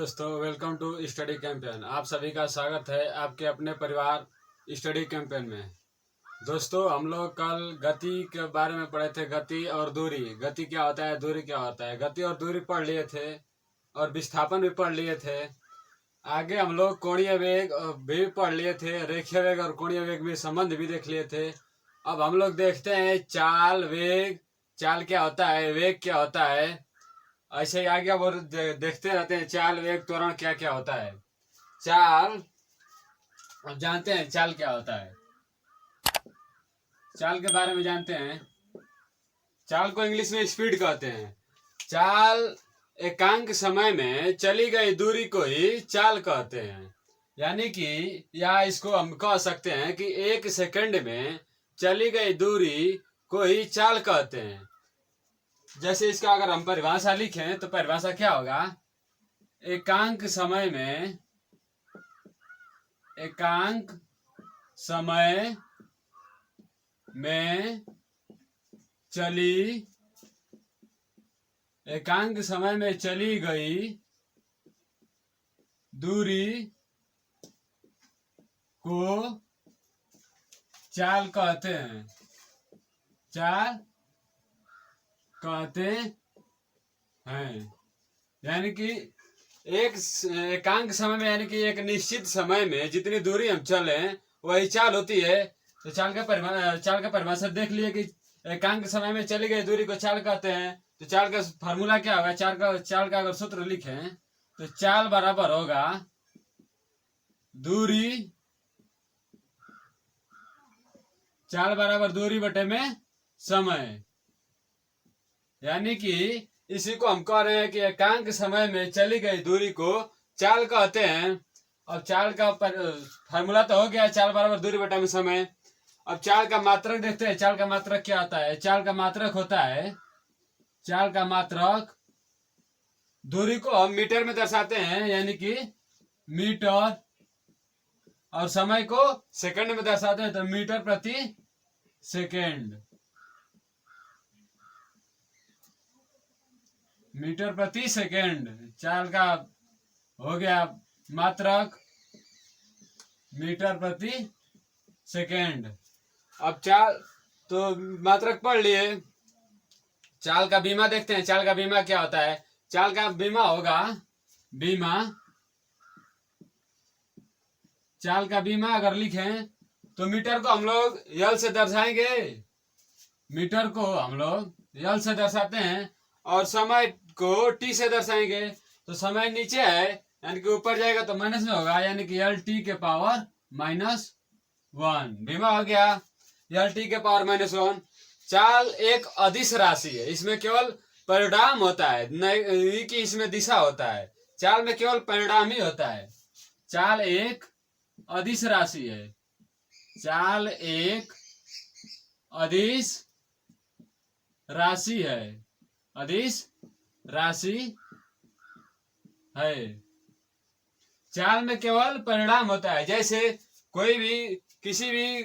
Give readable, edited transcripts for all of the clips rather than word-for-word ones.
दोस्तों, welcome to study campaign. आप सभी का स्वागत है आपके अपने परिवार स्टडी कैंपेन में। दोस्तों, हम लोग कल गति के बारे में पढ़े थे। गति और दूरी, गति क्या होता है, दूरी क्या होता है। गति और दूरी पढ़ लिए थे और विस्थापन भी पढ़ लिए थे। आगे हम लोग कोणीय वेग भी पढ़ लिए थे। रेखीय वेग और कोणीय वेग में संबंध भी देख लिए थे। अब हम लोग देखते हैं चाल, वेग। चाल क्या होता है, वेग क्या होता है, ऐसे ही आगे वो देखते रहते हैं। चाल, वेग, त्वरण क्या क्या होता है। चाल, अब जानते हैं चाल क्या होता है। चाल के बारे में जानते हैं। चाल को इंग्लिश में स्पीड कहते हैं। चाल एकांक समय में चली गई दूरी को ही चाल कहते हैं। यानी कि या इसको हम कह सकते हैं कि 1 सेकंड में चली गई दूरी को ही चाल कहते हैं। जैसे इसका अगर हम परिभाषा लिखें तो परिभाषा क्या होगा। एकांक समय में चली गई दूरी को चाल कहते हैं। चाल कहते हैं यानी कि एकांक समय में, यानी कि एक निश्चित समय में जितनी दूरी हम चले वही चाल होती है। तो चाल का परिभाषा देख लिए कि एकांक समय में चली गई दूरी को चाल कहते हैं। तो चाल का फार्मूला क्या होगा, चाल का अगर सूत्र लिखें तो चाल बराबर होगा दूरी बटे में समय। यानी कि इसी को हम कह रहे हैं कि एकांक समय में चली गई दूरी को चाल कहते हैं। अब चाल का फार्मूला तो हो गया, चाल बराबर दूरी बटा में समय। अब चाल का मात्रक देखते हैं। चाल का मात्रक क्या होता है। चाल का मात्रक होता है, चाल का मात्रक दूरी को हम मीटर में दर्शाते हैं, यानी कि मीटर, और समय को सेकंड में दर्शाते हैं तो मीटर प्रति सेकंड। मीटर प्रति सेकंड चाल का हो गया मात्रक, मीटर प्रति सेकंड। अब चाल तो मात्रक पढ़ लिए। चाल का बीमा देखते हैं। चाल का बीमा क्या होता है। चाल का बीमा होगा चाल का बीमा अगर लिखें तो मीटर को हम लोग यल से दर्शाएंगे। मीटर को हम लोग यल से दर्शाते हैं और समय को टी से दर्शाएंगे। तो समय नीचे है यानी कि ऊपर जाएगा तो माइनस में होगा, यानी कि यल टी के पावर -1 बीमा हो गया। यल टी के पावर -1। चाल एक अदिश राशि है, इसमें केवल परिणाम होता है, नहीं कि इसमें दिशा होता है। चाल में केवल परिणाम ही होता है। चाल एक अदिश राशि है। चाल एक अदिश राशि है। अदिश राशि है। चाल में केवल परिणाम होता है। जैसे कोई भी किसी भी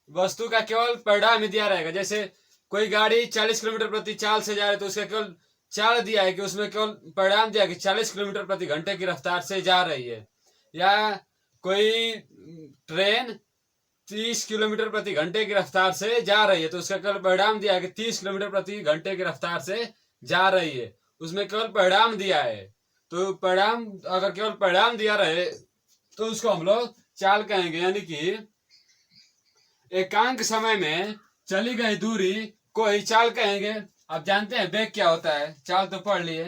वस्तु का केवल परिणाम ही दिया रहेगा। जैसे कोई गाड़ी 40 किलोमीटर प्रति चाल से जा रही है तो उसका केवल चाल दिया है कि उसमें केवल परिणाम दिया कि 40 किलोमीटर प्रति घंटे की रफ्तार से जा रही है। या कोई ट्रेन 30 किलोमीटर प्रति घंटे की रफ्तार से जा रही है तो उसका केवल परिणाम दिया है कि 30 किलोमीटर प्रति घंटे की रफ्तार से जा रही है। उसमें केवल परिणाम दिया है। तो परिणाम, अगर केवल परिणाम दिया रहे तो उसको हम लोग चाल कहेंगे। यानी कि एकांक समय में चली गई दूरी को ही चाल कहेंगे। अब जानते हैं वेग क्या होता है। चाल तो पढ़ लिए,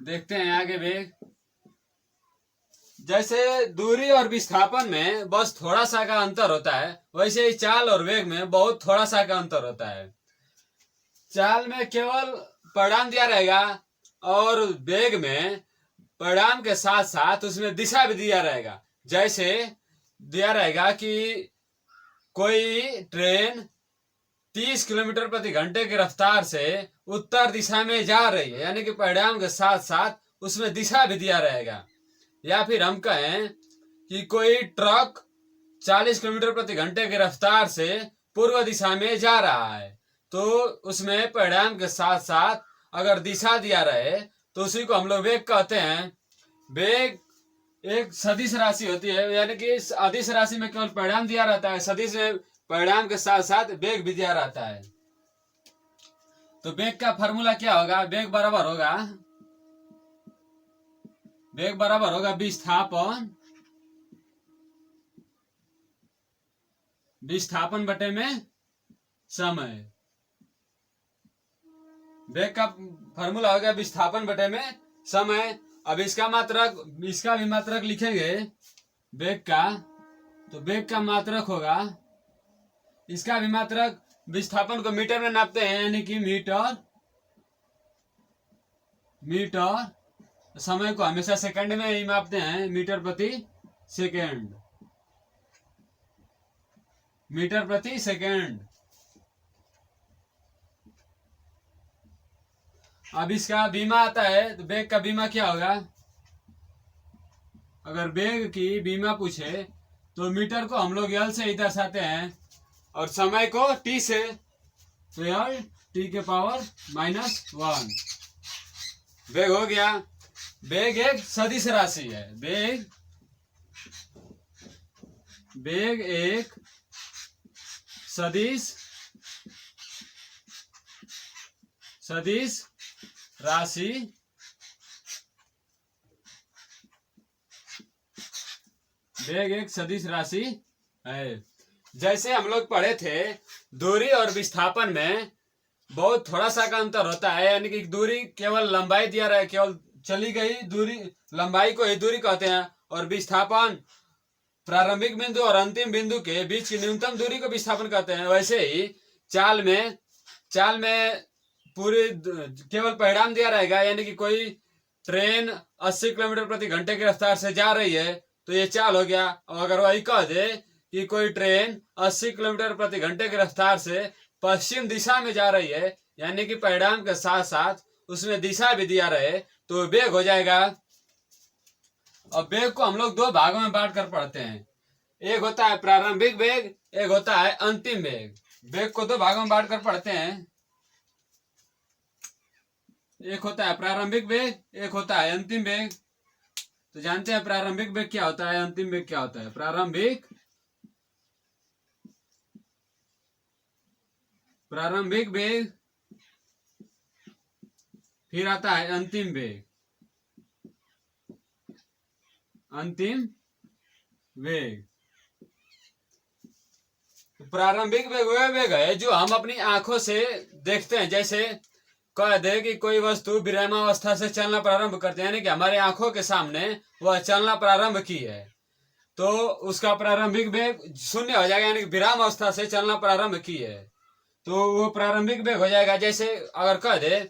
देखते हैं आगे वेग। जैसे दूरी और विस्थापन में बस थोड़ा सा का अंतर होता है, वैसे ही चाल और वेग में बहुत थोड़ा सा का अंतर होता है। चाल में केवल परिणाम दिया रहेगा और वेग में परिणाम के साथ साथ उसमें दिशा भी दिया रहेगा। जैसे दिया रहेगा कि कोई ट्रेन 30 किलोमीटर प्रति घंटे की रफ्तार से उत्तर दिशा में जा रही है, यानी कि परिणाम के साथ साथ उसमें दिशा भी दिया रहेगा। या फिर हम कहें कि कोई ट्रक 40 किलोमीटर प्रति घंटे की रफ्तार से पूर्व दिशा में जा रहा है तो उसमें परिणाम के साथ साथ अगर दिशा दिया रहे तो उसी को हम लोग वेग कहते हैं। वेग एक सदिश राशि होती है, यानी कि इस अदिश राशि में केवल परिणाम दिया रहता है, सदिश में परिणाम के साथ साथ वेग भी दिया रहता है। तो वेग का फॉर्मूला क्या होगा? वेग बराबर होगा विस्थापन बटे में समय। वेग का फॉर्मूला होगा विस्थापन बटे में समय। अब इसका भी मात्रक लिखेंगे वेग का, तो वेग का मात्रक होगा, इसका भी मात्रक, विस्थापन को मीटर में नापते हैं, यानी कि मीटर, समय को हमेशा सेकंड में ही मापते हैं, मीटर प्रति सेकंड। अब इसका बीमा आता है, तो वेग का बीमा क्या होगा? अगर वेग की बीमा पूछे तो मीटर को हम लोग एल से ही दर्शाते हैं और समय को टी से, तो एल टी के पावर -1 वेग हो गया। वेग एक सदिश राशि है। वेग एक सदिश राशि वेग एक सदिश राशि है। जैसे हम लोग पढ़े थे, दूरी और विस्थापन में बहुत थोड़ा सा का अंतर होता है, यानी कि दूरी केवल लंबाई दिया रहा है, केवल चली गई दूरी, लंबाई को ही दूरी कहते हैं, और विस्थापन प्रारंभिक बिंदु और अंतिम बिंदु के बीच की न्यूनतम दूरी को विस्थापन कहते हैं। वैसे ही चाल में पूरी केवल परिणाम दिया रहेगा, यानी कि कोई ट्रेन 80 किलोमीटर प्रति घंटे की रफ्तार से जा रही है तो ये चाल हो गया। और अगर वही कह दे कि कोई ट्रेन 80 किलोमीटर प्रति घंटे की रफ्तार से पश्चिम दिशा में जा रही है, यानी कि परिणाम के साथ साथ उसमें दिशा भी दिया रहे, तो वेग हो जाएगा। और वेग को हम लोग दो भागों में बांट कर पढ़ते हैं, एक होता है प्रारंभिक वेग, एक होता है अंतिम वेग। वेग को दो भागों में बांट कर पढ़ते हैं, एक होता है प्रारंभिक वेग, एक होता है अंतिम वेग। तो जानते हैं प्रारंभिक वेग क्या होता है, अंतिम वेग क्या होता है? प्रारंभिक वेग, फिर आता है अंतिम वेग। प्रारंभिक वेग वह वेग है जो हम अपनी आंखों से देखते हैं। जैसे कह दे कि कोई वस्तु विरामावस्था से चलना प्रारंभ करते हैं, यानी कि हमारे आंखों के सामने वह चलना प्रारंभ की है, तो उसका प्रारंभिक वेग 0 हो जाएगा, यानी कि विराम अवस्था से चलना प्रारंभ की है, तो वो प्रारंभिक वेग हो जाएगा। जैसे अगर कह दे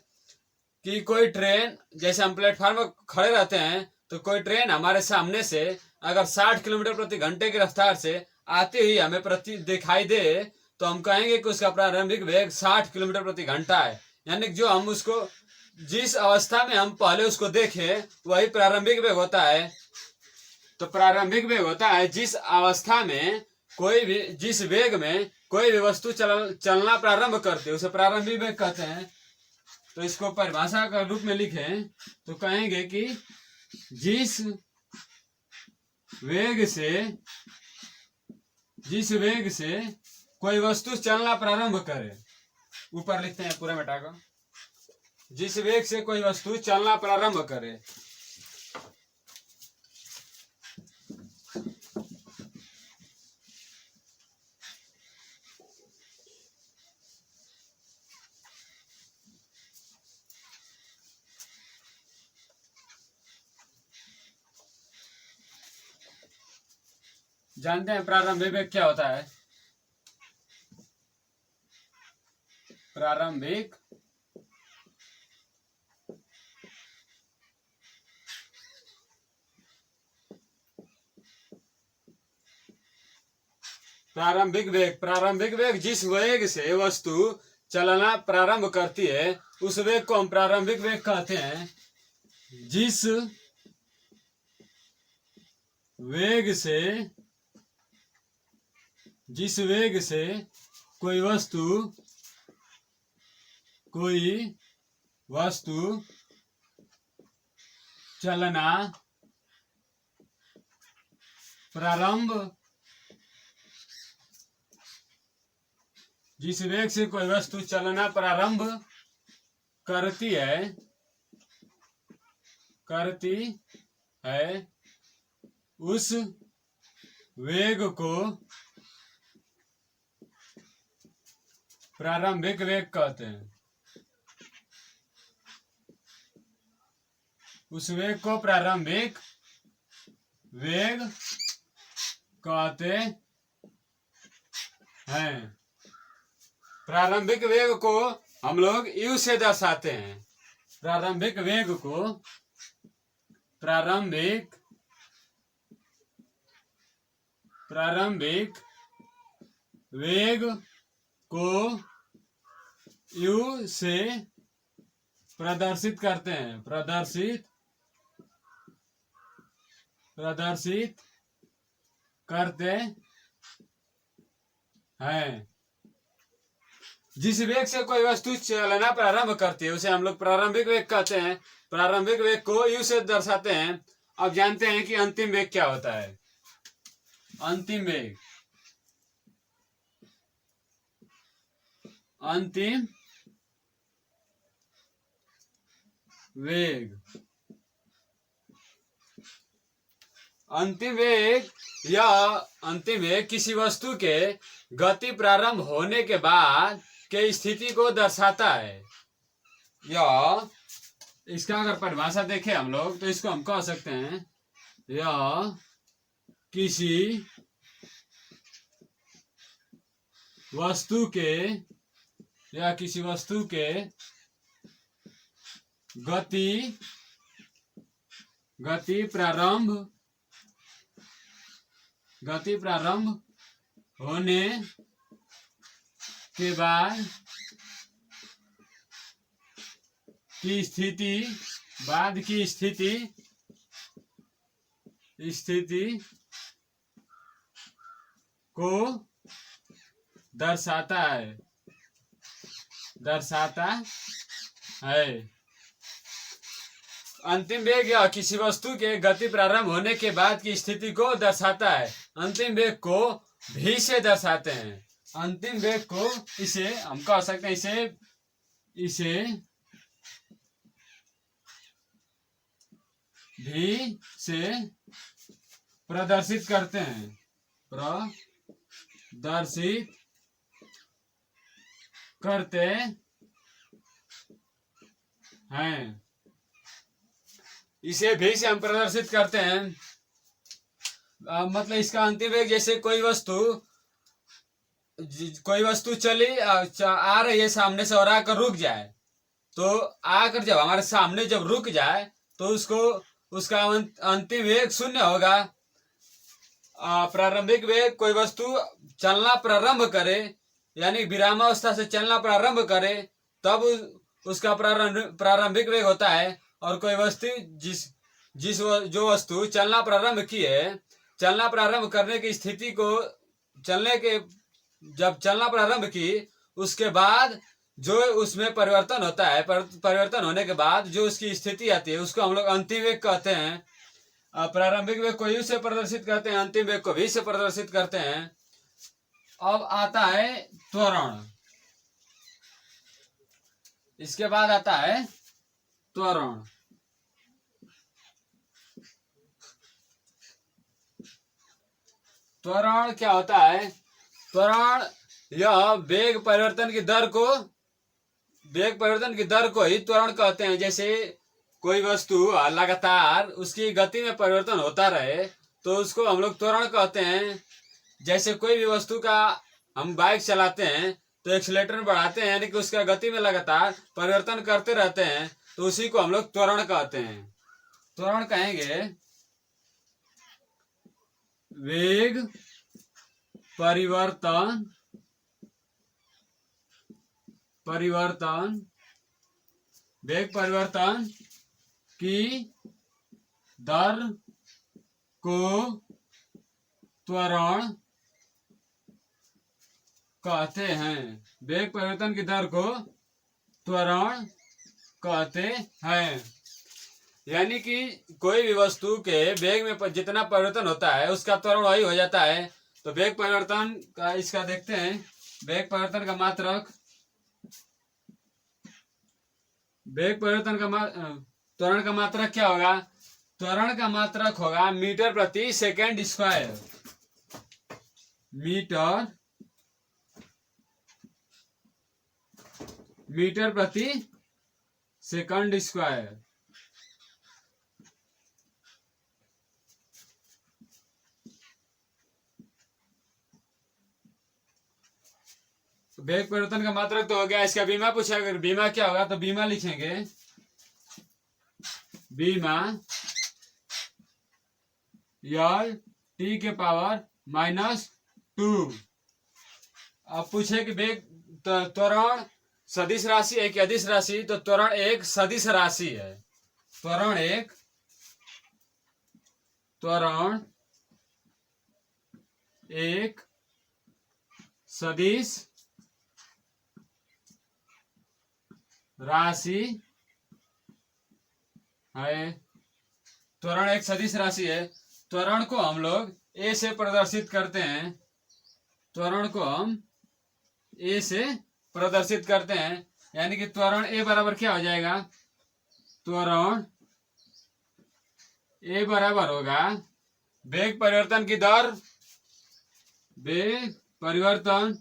कि कोई ट्रेन, जैसे हम प्लेटफॉर्म पर खड़े रहते हैं, तो कोई ट्रेन हमारे सामने से अगर 60 किलोमीटर प्रति घंटे की रफ्तार से आते ही हमें दिखाई दे, तो हम कहेंगे कि उसका प्रारंभिक वेग 60 किलोमीटर प्रति घंटा है, यानी जो हम उसको जिस अवस्था में हम पहले उसको देखे वही प्रारंभिक वेग होता है। तो प्रारंभिक वेग होता है जिस अवस्था में जिस वेग में कोई भी वस्तु चलना प्रारंभ करते, उसे प्रारंभिक वेग कहते हैं। तो इसको परिभाषा का रूप में लिखें तो कहेंगे कि जिस वेग से कोई वस्तु चलना प्रारंभ करे, ऊपर लिखते हैं पूरा मिटा कर, जिस वेग से कोई वस्तु चलना प्रारंभ करे। जानते हैं प्रारंभिक वेग क्या होता है? प्रारंभिक वेग जिस वेग से वस्तु चलना प्रारंभ करती है उस वेग को हम प्रारंभिक वेग कहते हैं। जिस वेग से कोई वस्तु चलना प्रारंभ, जिस वेग से कोई वस्तु चलना प्रारंभ करती है उस वेग को प्रारंभिक वेग कहते हैं। उस वेग को प्रारंभिक वेग कहते हैं। प्रारंभिक वेग को हम लोग U से दर्शाते हैं। प्रारंभिक वेग को प्रारंभिक वेग को U से प्रदर्शित करते हैं। प्रदर्शित करते हैं। जिस वेग से कोई वस्तु चलना प्रारंभ करती है उसे हम लोग प्रारंभिक वेग कहते हैं। प्रारंभिक वेग को U से दर्शाते हैं। अब जानते हैं कि अंतिम वेग क्या होता है। अंतिम वेग अंतिम वेग किसी वस्तु के गति प्रारंभ होने के बाद के स्थिति को दर्शाता है। या इसका अगर परिभाषा देखें हम लोग तो इसको हम कह सकते हैं या किसी वस्तु के गति प्रारंभ होने के बाद की स्थिति को दर्शाता है। अंतिम वेग या किसी वस्तु के गति प्रारंभ होने के बाद की स्थिति को दर्शाता है। अंतिम वेग को भी से दर्शाते हैं। अंतिम वेग को इसे हम कह सकते हैं इसे भी से प्रदर्शित करते हैं। प्रदर्शित करते हैं। इसे भी से हम प्रदर्शित करते हैं। मतलब इसका अंतिम वेग जैसे कोई वस्तु चली आ रही है सामने से और आकर रुक जाए, तो आकर जब हमारे सामने जब रुक जाए तो उसका अंतिम वेग 0 होगा। प्रारंभिक वेग कोई वस्तु चलना प्रारंभ करे यानी विरामावस्था से चलना प्रारंभ करे तब उसका प्रारंभिक वेग होता है। और कोई वस्तु जो वस्तु चलना प्रारंभ की है, चलना प्रारंभ करने की स्थिति को जब चलना प्रारंभ की उसके बाद जो उसमें परिवर्तन होता है, परिवर्तन होने के बाद जो उसकी स्थिति आती है उसको हम लोग अंतिम वेग कहते हैं। प्रारंभिक वेग को U से प्रदर्शित करते हैं, अंतिम वेग को V से प्रदर्शित करते हैं। अब आता है त्वरण। इसके बाद आता है त्वरण। त्वरण क्या होता है? त्वरण यह वेग परिवर्तन की दर को ही त्वरण कहते हैं। जैसे कोई वस्तु लगातार उसकी गति में परिवर्तन होता रहे तो उसको हम लोग त्वरण कहते हैं। जैसे कोई भी वस्तु का हम बाइक चलाते हैं तो एक्सीलरेटर बढ़ाते हैं यानी कि उसका गति में लगातार परिवर्तन करते रहते हैं, तो उसी को हम लोग त्वरण कहते हैं। त्वरण कहेंगे वेग परिवर्तन की दर को त्वरण कहते हैं। वेग परिवर्तन की दर को त्वरण कहते हैं। यानी कि कोई भी वस्तु के वेग में जितना परिवर्तन होता है उसका त्वरण वही हो जाता है। तो वेग परिवर्तन का इसका देखते हैं, वेग परिवर्तन का मात्रक, वेग परिवर्तन का त्वरण का मात्रक क्या होगा? त्वरण का मात्रक होगा मीटर प्रति सेकंड स्क्वायर, मीटर प्रति सेकंड स्क्वायर। वेग परिवर्तन का मात्रक तो हो गया। इसका बीमा पूछा, अगर बीमा क्या होगा तो बीमा लिखेंगे, बीमा यल टी के पावर -2। अब पूछे कि वेग त्वरण सदिश राशि है कि अदिश राशि? तो त्वरण एक सदिश राशि है, त्वरण एक सदिश राशि है। त्वरण एक सदिश राशि है। त्वरण को हम लोग ए से प्रदर्शित करते हैं, त्वरण को हम ए से प्रदर्शित करते हैं। यानी कि त्वरण ए बराबर क्या हो जाएगा? त्वरण ए बराबर होगा वेग परिवर्तन की दर, वेग परिवर्तन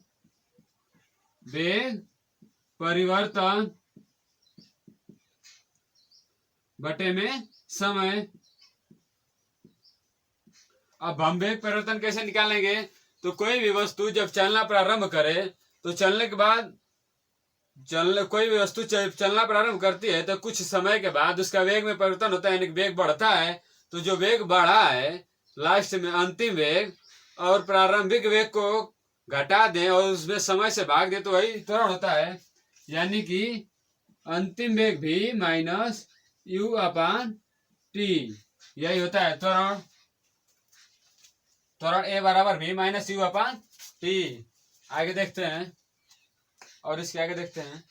बटे में समय। अब हम वेग परिवर्तन कैसे निकालेंगे? तो कोई भी वस्तु जब चलना प्रारंभ करे तो चलने के बाद कोई भी वस्तु चलना प्रारंभ करती है तो कुछ समय के बाद उसका वेग में परिवर्तन होता है, यानी वेग बढ़ता है। तो जो वेग बढ़ा है लास्ट में अंतिम वेग और प्रारंभिक वेग को घटा दें और उसमें समय से भाग दें तो वही त्वरण होता है। यानी कि अंतिम वेग भी माइनस u अपान टी, यही होता है त्वरण। त्वरण ए बराबर भी माइनस यू अपान टी। आगे देखते हैं, और इसके आगे देखते हैं।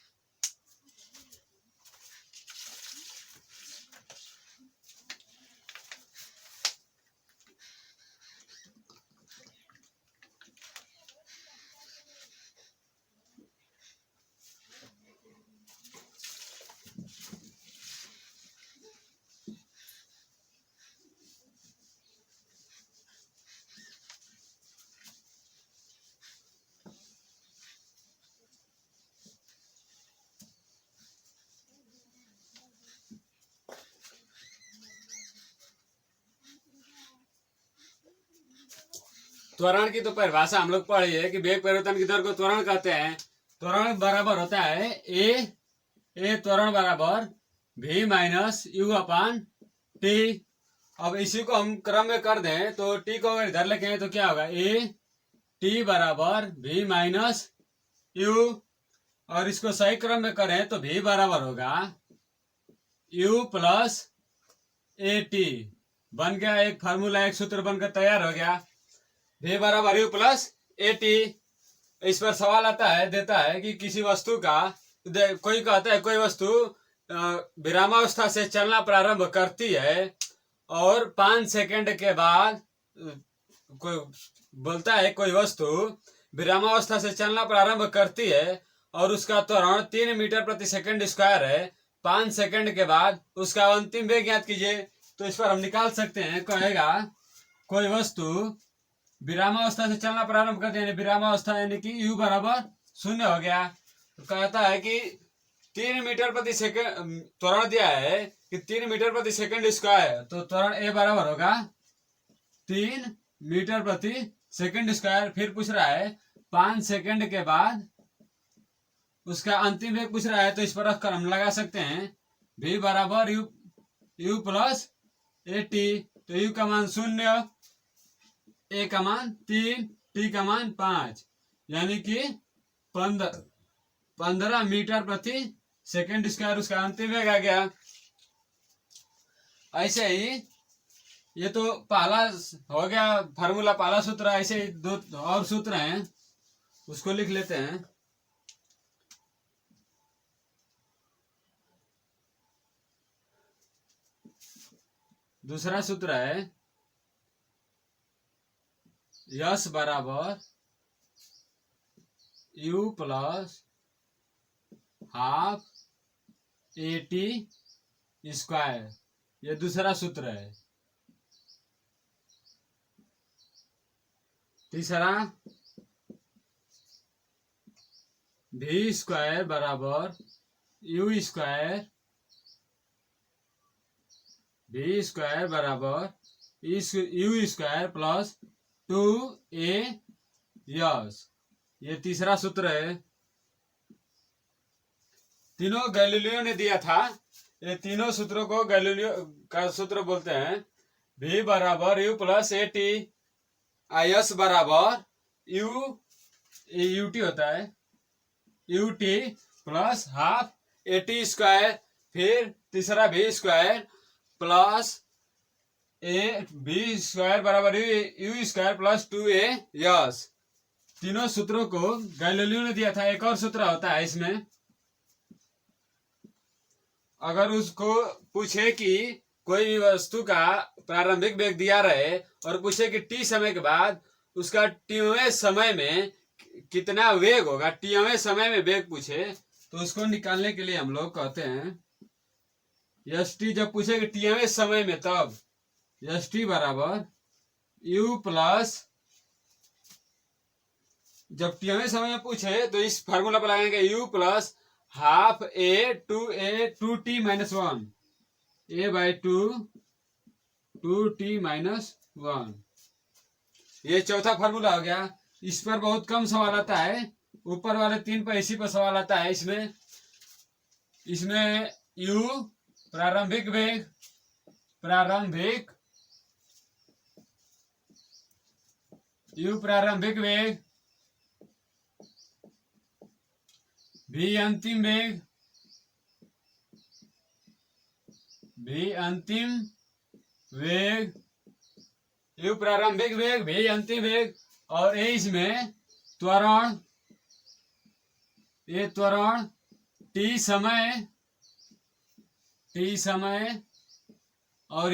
त्वरण की तो परिभाषा हम लोग पढ़ी है कि वेग परिवर्तन की दर को त्वरण कहते हैं। त्वरण बराबर होता है ए त्वरण बराबर v minus you upon T. अब इसी को हम क्रम में कर दें तो टी को अगर इधर लेके तो क्या होगा? ए टी बराबर v माइनस यू, और इसको सही क्रम में करें तो v बराबर होगा u प्लस ए टी। बन गया एक फार्मूला, एक सूत्र बनकर तैयार हो गया, v बराबर u प्लस ए टी। इस पर सवाल आता है, देता है कि किसी वस्तु का, कोई कहता है कोई वस्तु विरामावस्था से चलना प्रारंभ करती है और 5 सेकंड के बाद, कोई बोलता है कोई वस्तु विरामावस्था से चलना प्रारंभ करती है और उसका त्वरण 3 मीटर प्रति सेकंड स्क्वायर है। 5 सेकंड के बाद उसका अंतिम वेग ज्ञात कीजिए। तो इस पर हम निकाल सकते हैं, कहेगा कोई वस्तु विरामावस्था से चलना प्रारंभ करते हैं, विरामावस्था यानी कि u बराबर 0 हो गया। तो कहता है कि 3 मीटर प्रति सेकंड त्वरण दिया है कि 3 मीटर प्रति सेकंड स्क्वायर। तो त्वरण ए बराबर होगा 3 मीटर प्रति सेकंड स्क्वायर। फिर पूछ रहा है 5 सेकंड के बाद उसका अंतिम वेग पूछ रहा है, तो इस पर रखकर हम लगा सकते हैं v बराबर u प्लस ए टी। तो u का मान 0, ए का मान 3, टी का मान 5, यानी कि 15 मीटर प्रति सेकंड स्क्वायर उसका अंतिम वेग आ गया। ऐसे ही ये तो पहला हो गया फार्मूला, पहला सूत्र। ऐसे ही 2 और सूत्र हैं, उसको लिख लेते हैं। दूसरा सूत्र है यस बराबर U plus half AT square. ये दूसरा सूत्र है। तीसरा V स्क्वायर बराबर यू स्क्वायर, V स्क्वायर बराबर U square plus 2A yes. ये तीसरा सूत्र है। तीनों गैलीलियो ने दिया था। ये तीनों सूत्रों को गैलीलियो का सूत्र बोलते हैं। V बराबर यू प्लस AT, यस बराबर यूटी होता है UT plus half AT square, फिर तीसरा V square plus B square बराबर U square plus 2A S. तीनों सूत्रों को गैलीलियो ने दिया था। एक और सूत्र होता है इसमें, अगर उसको पूछे कि कोई भी वस्तु का प्रारंभिक वेग दिया रहे और पूछे कि t समय के बाद उसका tवें समय में कितना वेग होगा, tवें समय में वेग पूछे, तो उसको निकालने के लिए हम लोग कहते हैं यस टी। जब पूछे कि tवें समय में, तब यस टी बराबर यू प्लस, जब tवें समय में पूछे तो इस फार्मूला पर लगाएंगे U plus half two T minus 1 A by 2 minus 1। ये चौथा फार्मूला हो गया। इस पर बहुत कम सवाल आता है। ऊपर वाले 3 पर इसी पर सवाल आता है। इसमें यू प्रारंभिक वेग, यू प्रारंभिक वेग, भी अंतिम वेग, यू प्रारंभिक वेग, भी अंतिम वेग, और ये इसमें त्वरण, ये त्वरण टी समय और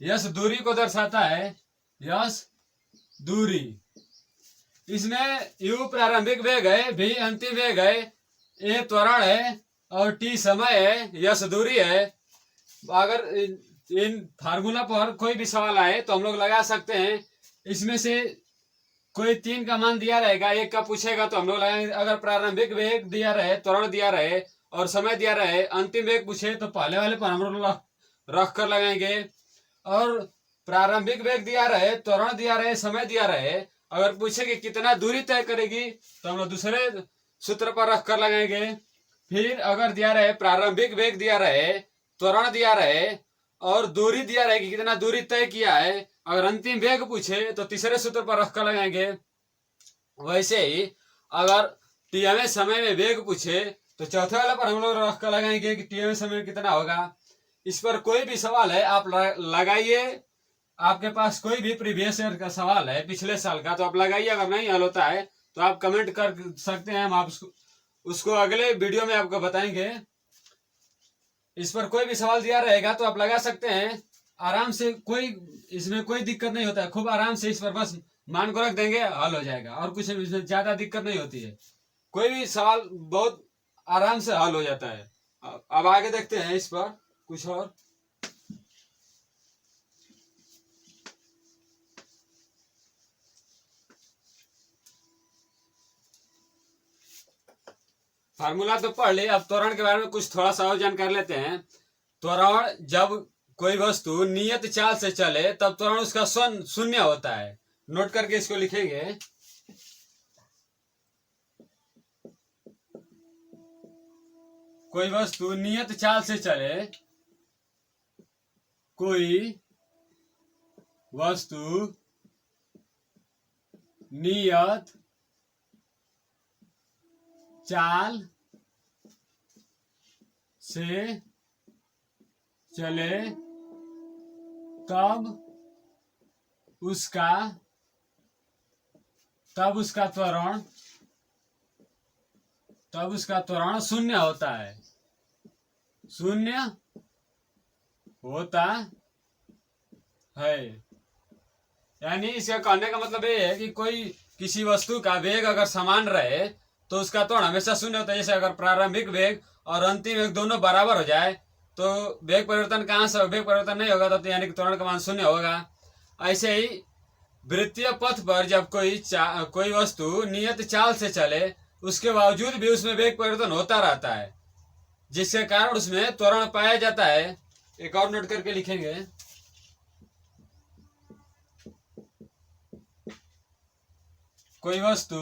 यस दूरी को दर्शाता है। यस दूरी। इसमें यू प्रारंभिक वेग है, भी अंतिम वेग है, ए त्वरण है और टी समय है, यस दूरी है। अगर इन फार्मूला पर कोई भी सवाल आए तो हम लोग लगा सकते हैं। इसमें से कोई 3 का मान दिया रहेगा, एक का पूछेगा तो हम लोग लगाएंगे। अगर प्रारंभिक वेग दिया रहे, त्वरण दिया रहे और समय दिया रहे, अंतिम वेग पूछे तो पहले वाले पर हम लोग रख कर लगाएंगे। और प्रारंभिक वेग दिया रहे, त्वरण दिया रहे, समय दिया रहे, अगर पूछे कि कितना दूरी तय करेगी तो हम लोग दूसरे सूत्र पर रख कर लगाएंगे। फिर अगर दिया रहे प्रारंभिक वेग दिया रहे, त्वरण दिया रहे और दूरी दिया रहे कि कितना दूरी तय किया है, अगर अंतिम वेग पूछे तो तीसरे सूत्र पर रख कर लगाएंगे। वैसे ही अगर tवें समय में वेग पूछे तो चौथे वाले पर हम लोग रख कर लगाएंगे कि tवें समय में कितना होगा। इस पर कोई भी सवाल है आप लगाइए। आपके पास कोई भी प्रीवियस ईयर का सवाल है, पिछले साल का, तो आप लगाइए। अगर नहीं हल होता है तो आप कमेंट कर सकते हैं, हम आप उसको अगले वीडियो में आपको बताएंगे। इस पर कोई भी सवाल दिया रहेगा तो आप लगा सकते हैं आराम से। इसमें कोई दिक्कत नहीं होता है। खूब आराम से इस पर बस मान को रख देंगे, हल हो जाएगा। और कुछ इसमें ज्यादा दिक्कत नहीं होती है। कोई भी सवाल बहुत आराम से हल हो जाता है। अब आगे देखते हैं इस पर कुछ और। फार्मूला तो पढ़ लिए, अब त्वरण के बारे में कुछ थोड़ा सा और जानकारी लेते हैं। त्वरण, जब कोई वस्तु नियत चाल से चले तब त्वरण उसका शून्य होता है। नोट करके इसको लिखेंगे। कोई वस्तु नियत चाल से चले, कोई वस्तु नियत चाल से चले तब उसका त्वरण शून्य होता है। शून्य होता है। यानी इसका कहने का मतलब ये है कि कोई किसी वस्तु का वेग अगर समान रहे तो उसका त्वरण हमेशा शून्य होता है। जैसे अगर प्रारंभिक वेग और अंतिम वेग दोनों बराबर हो जाए तो वेग परिवर्तन कहाँ से, वेग परिवर्तन नहीं होगा, तो यानी कि त्वरण का मान शून्य होगा। ऐसे ही वृत्तीय पथ पर जब कोई वस्तु नियत चाल से चले उसके बावजूद भी उसमें वेग परिवर्तन होता रहता है, जिसके कारण उसमें त्वरण पाया जाता है। एक और नोट करके लिखेंगे, कोई वस्तु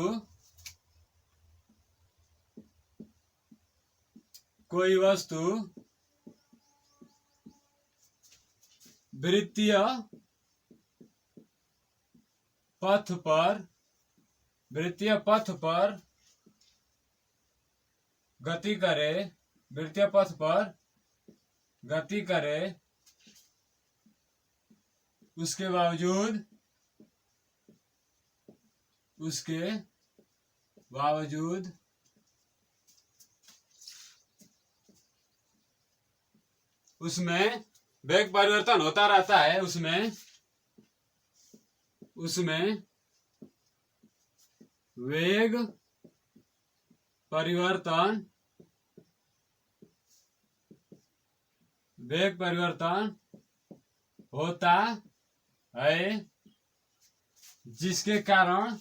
वृत्तीय पथ पर गति करे उसके बावजूद उसमें वेग परिवर्तन होता रहता है। उसमें वेग परिवर्तन होता है, जिसके कारण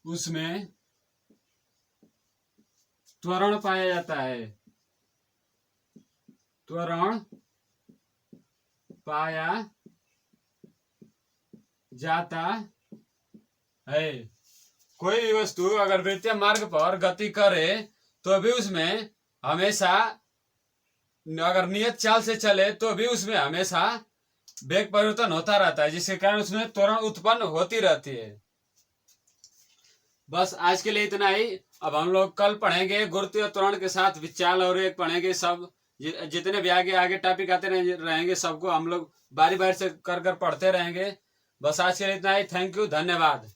उसमें त्वरण पाया जाता है। कोई भी वस्तु अगर वृत्तीय मार्ग पर गति करे तो भी उसमें हमेशा, अगर नियत चाल से चले तो भी उसमें हमेशा वेग परिवर्तन होता रहता है, जिसके कारण उसमें त्वरण उत्पन्न होती रहती है। बस आज के लिए इतना ही। अब हम लोग कल पढ़ेंगे गुरुत्वीय त्वरण के साथ विचाल और एक पढ़ेंगे। सब जितने भी आगे टॉपिक आते रहेंगे सबको हम लोग बारी बारी से कर पढ़ते रहेंगे। बस आज के लिए इतना ही। थैंक यू, धन्यवाद।